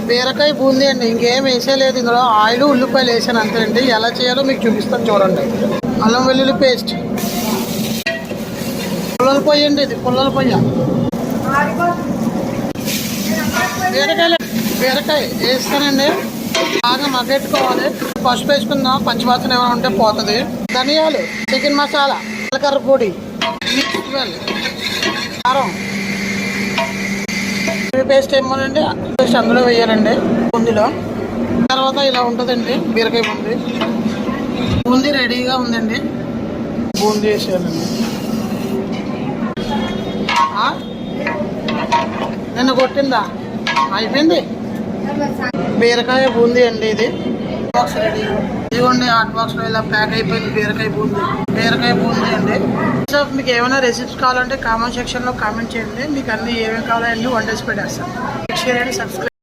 బీరకాయ బూందీ అండి, ఇంకేం వేసేయలేదు. ఇందులో ఆయిల్ ఉల్లిపాయలు వేసాను అంతేనండి. ఎలా చేయాలో మీకు చూపిస్తాను చూడండి. అల్లం వెల్లుల్లి పేస్ట్, పుల్లల పొయ్యి అండి, ఇది పుల్లల పొయ్య. బీరకాయ వేస్తానండి, బాగా మగ్గెట్టుకోవాలి. పసుపు వేసుకుందాం, పచ్చివాసన ఏమైనా ఉంటే పోతుంది. ధనియాలు, చికెన్ మసాలా, జీలకర్ర పొడి, కారం, పేస్ట్ ఏమోనండి, పేస్ట్ అందులో వేయాలండి బూందీలో. తర్వాత ఇలా ఉంటుందండి బీరకాయ బూందీ. బూందీ రెడీగా ఉందండి. బూందీ వేసేయాలండి. నిన్న కొట్టిందా అయిపోయింది. బీరకాయ బూందీ అండి ఇది. Box ready. ఇదిగోండి హాట్ బాక్స్లో ఇలా ప్యాక్ అయిపోయింది బీరకాయ బూందీ. బీరకాయ బూందీ అండి. సో మీకు ఏమైనా రెసిపీస్ కావాలంటే కామెంట్ సెక్షన్లో కామెంట్ చేయండి. మీకు అన్ని ఏమేమి కావాలండి వండేసి పెట్టేస్తాను. Share and subscribe.